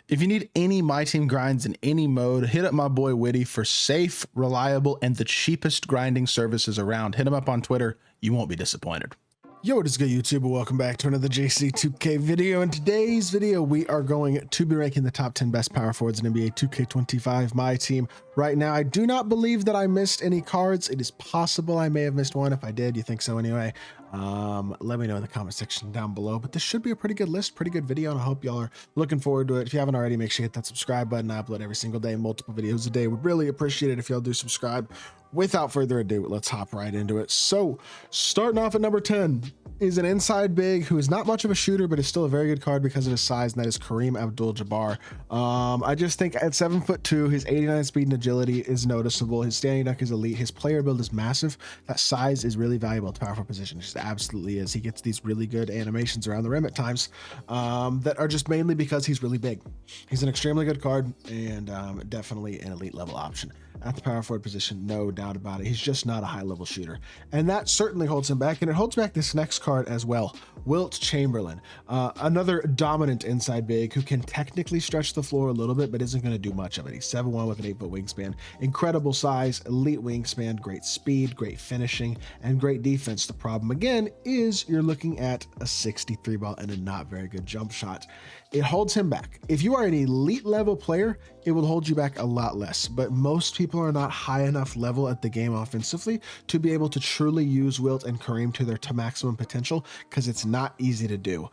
If you need any My Team grinds in any mode, hit up my boy Witty for safe, reliable, and the cheapest grinding services around. Hit him up on Twitter. You won't be disappointed. Yo, what is good, YouTube? Welcome back to another JC2K video. In today's video, we are going to be ranking the top 10 best power forwards in NBA 2K25 MyTEAM. Right now, I do not believe that I missed any cards. It is possible I may have missed one. If I did, you think so anyway? Let me know in the comment section down below. But this should be a pretty good list, pretty good video, and I hope y'all are looking forward to it. If you haven't already, make sure you hit that subscribe button. I upload every single day, multiple videos a day. Would really appreciate it if y'all do subscribe. Without further ado, let's hop right into it. So, starting off at number 10 is an inside big who is not much of a shooter, but is still a very good card because of his size, and that is Kareem Abdul-Jabbar. I just think at 7'2", his 89 speed and agility is noticeable. His standing dunk is elite. His player build is massive. That size is really valuable at the powerful position. It just absolutely is. He gets these really good animations around the rim at times that are just mainly because he's really big. He's an extremely good card and definitely an elite level option at the power forward position, no doubt about it. He's just not a high level shooter, and that certainly holds him back, and it holds back this next card as well. Wilt Chamberlain, another dominant inside big who can technically stretch the floor a little bit, but isn't going to do much of it. He's 7'1" with an 8-foot wingspan, incredible size, elite wingspan, great speed, great finishing, and great defense. The problem again is you're looking at a 63 ball and a not very good jump shot. It holds him back. If you are an elite level player, it will hold you back a lot less, but most people are not high enough level at the game offensively to be able to truly use Wilt and Kareem to their maximum potential, because it's not easy to do.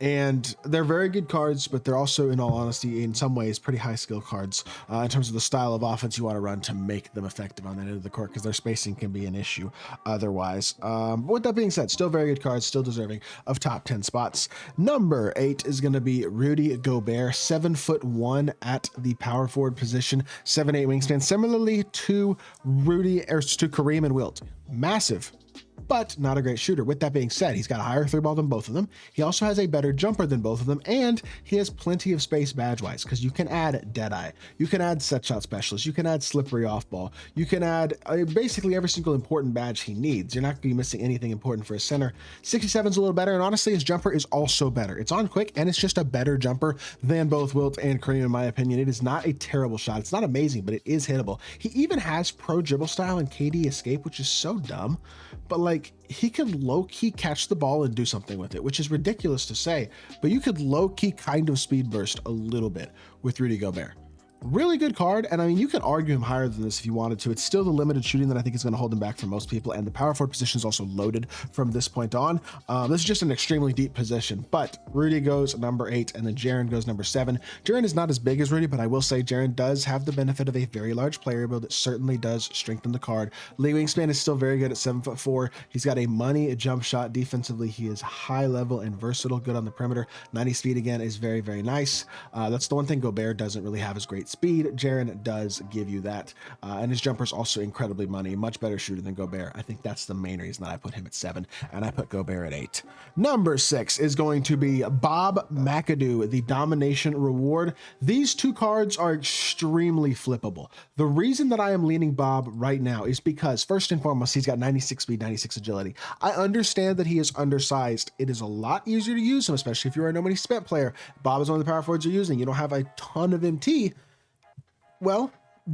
And they're very good cards, but they're also, in all honesty, in some ways, pretty high skill cards in terms of the style of offense you want to run to make them effective on that end of the court, because their spacing can be an issue otherwise. But with that being said, still very good cards, still deserving of top 10 spots. Number 8 is going to be Rudy Gobert, 7'1" at the power forward position, 7'8" wingspan, similarly to Kareem and Wilt. Massive, but not a great shooter. With that being said, he's got a higher three ball than both of them. He also has a better jumper than both of them, and he has plenty of space badge-wise, because you can add Deadeye, you can add set shot specialist, you can add slippery off ball, you can add basically every single important badge he needs. You're not going to be missing anything important for his center. 67's a little better, and honestly, his jumper is also better. It's on quick, and it's just a better jumper than both Wilt and Kareem, in my opinion. It is not a terrible shot. It's not amazing, but it is hittable. He even has pro dribble style and KD escape, which is so dumb, but like, he could low-key catch the ball and do something with it, which is ridiculous to say, but you could low-key kind of speed burst a little bit with Rudy Gobert. Really good card, and I mean, you can argue him higher than this if you wanted to. It's still the limited shooting that I think is going to hold him back from most people, and the power forward position is also loaded from this point on. This is just an extremely deep position, but Rudy goes number 8, and then Jaren goes number 7. Jaren is not as big as Rudy, but I will say Jaren does have the benefit of a very large player build that certainly does strengthen the card. Lee wingspan is still very good at 7'4". He's got a money jump shot. Defensively, he is high level and versatile, good on the perimeter. 90 speed again is very, very nice. That's the one thing Gobert doesn't really have, is great speed. Jaren does give you that, and his jumper is also incredibly money, much better shooter than Gobert. I think that's the main reason that I put him at 7, and I put Gobert at 8. Number 6 is going to be Bob McAdoo, the domination reward. These two cards are extremely flippable. The reason that I am leaning Bob right now is because, first and foremost, he's got 96 speed, 96 agility. I understand that he is undersized. It is a lot easier to use him, especially if you're a no money spent player. Bob is one of the power forwards you're using. You don't have a ton of MT. Well,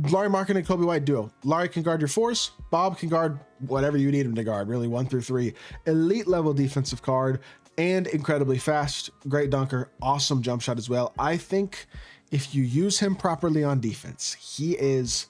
Larry Markin and Kobe White duo. Larry can guard your fours. Bob can guard whatever you need him to guard, really, 1 through 3. Elite level defensive card and incredibly fast. Great dunker. Awesome jump shot as well. I think if you use him properly on defense, he is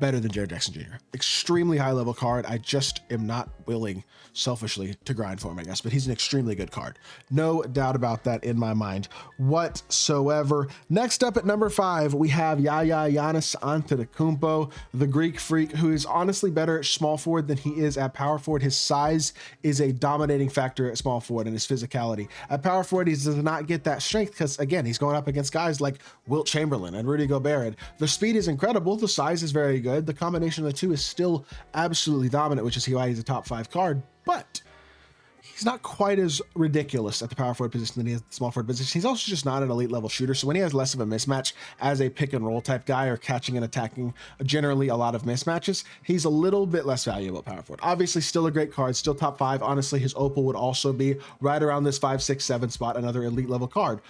better than Jaren Jackson Jr. Extremely high level card. I just am not willing, selfishly, to grind for him, I guess, but he's an extremely good card. No doubt about that in my mind whatsoever. Next up at number 5, we have Giannis Antetokounmpo, the Greek freak, who is honestly better at small forward than he is at power forward. His size is a dominating factor at small forward, and his physicality. At power forward, he does not get that strength because, again, he's going up against guys like Wilt Chamberlain and Rudy Gobert. The speed is incredible. The size is very good. The combination of the two is still absolutely dominant, which is why he's a top 5 card, but he's not quite as ridiculous at the power forward position than he is at the small forward position. He's also just not an elite level shooter, so when he has less of a mismatch as a pick and roll type guy or catching and attacking generally a lot of mismatches, he's a little bit less valuable at power forward. Obviously still a great card, still top 5. Honestly, his opal would also be right around this 5, 6, 7 spot, another elite level card,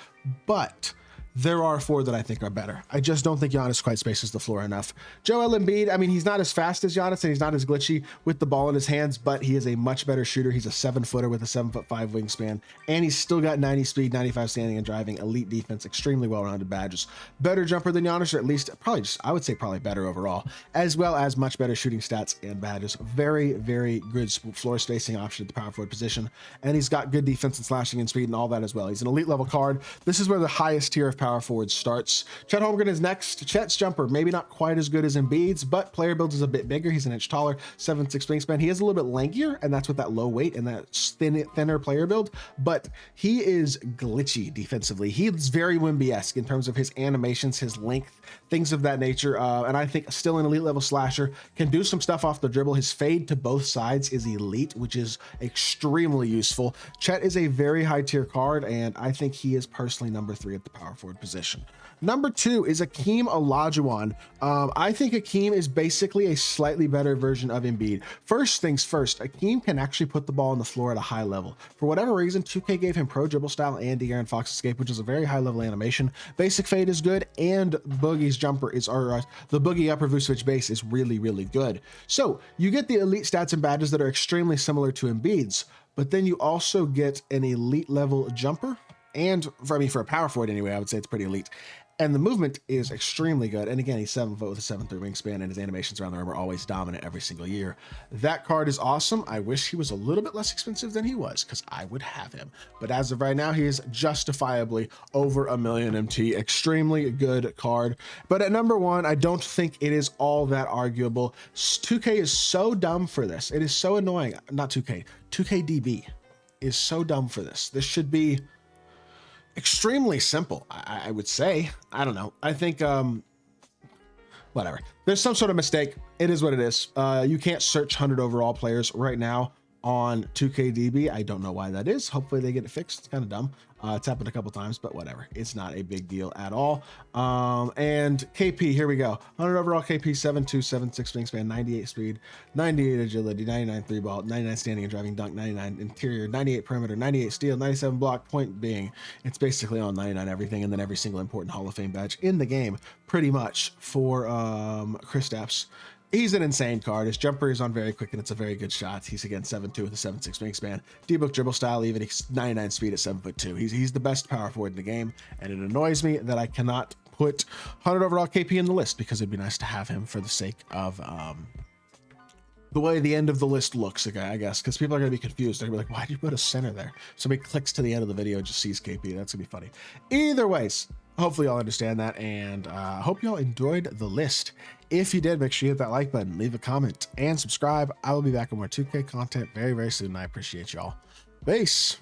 but there are 4 that I think are better. I just don't think Giannis quite spaces the floor enough. Joel Embiid, I mean, he's not as fast as Giannis and he's not as glitchy with the ball in his hands, but he is a much better shooter. He's a 7-footer with a 7'5" wingspan, and he's still got 90 speed, 95 standing and driving, elite defense, extremely well-rounded badges. Better jumper than Giannis, or at least probably just, I would say probably better overall, as well as much better shooting stats and badges. Very, very good floor spacing option at the power forward position, and he's got good defense and slashing and speed and all that as well. He's an elite level card. This is where the highest tier of power forward starts. Chet Holmgren is next. Chet's jumper, maybe not quite as good as Embiid's, but player build is a bit bigger. He's an inch taller, 7'6" wingspan. He is a little bit lankier, and that's with that low weight and that thinner player build, but he is glitchy defensively. He's very Wemby-esque in terms of his animations, his length, things of that nature, and I think still an elite level slasher, can do some stuff off the dribble. His fade to both sides is elite, which is extremely useful. Chet is a very high tier card, and I think he is personally number 3 at the power forward position. Number 2 is Hakeem Olajuwon. I think Hakeem is basically a slightly better version of Embiid. First things first, Hakeem can actually put the ball on the floor at a high level. For whatever reason, 2K gave him pro dribble style and De'Aaron Fox escape, which is a very high level animation. Basic fade is good, and Boogie's jumper is, or the Boogie upper Vucevic base is really, really good. So you get the elite stats and badges that are extremely similar to Embiid's, but then you also get an elite level jumper. And for a power forward anyway, I would say it's pretty elite. And the movement is extremely good. And again, he's 7 foot with a 7'3" wingspan, and his animations around the rim are always dominant every single year. That card is awesome. I wish he was a little bit less expensive than he was, because I would have him. But as of right now, he is justifiably over $1 million MT. Extremely good card. But at number 1, I don't think it is all that arguable. 2K is so dumb for this. It is so annoying. Not 2K. 2KDB is so dumb for this. This should be extremely simple, I would say. I don't know. I think, whatever. There's some sort of mistake. It is what it is. You can't search 100 overall players right now on 2KDB. I don't know why that is. Hopefully they get it fixed. It's kind of dumb. It's happened a couple times, but whatever. It's not a big deal at all. And KP, here we go. 100 overall KP, 7'2", 7'6" wingspan, 98 speed, 98 agility, 99 3 ball, 99 standing and driving dunk, 99 interior, 98 perimeter, 98 steal, 97 block. Point being, it's basically on 99 everything, and then every single important Hall of Fame badge in the game, pretty much, for Kristaps. He's an insane card. His jumper is on very quick, and it's a very good shot. He's again 7'2" with a 7'6" wingspan. D-book dribble style, even he's 99 speed at 7'2". He's the best power forward in the game, and it annoys me that I cannot put 100 overall KP in the list, because it'd be nice to have him for the sake of the way the end of the list looks, I guess, because people are going to be confused. They're going to be like, why did you put a center there? Somebody clicks to the end of the video and just sees KP. That's going to be funny. Either ways, hopefully y'all understand that, and I hope y'all enjoyed the list. If you did, make sure you hit that like button, leave a comment, and subscribe. I will be back with more 2K content very, very soon. I appreciate y'all. Peace.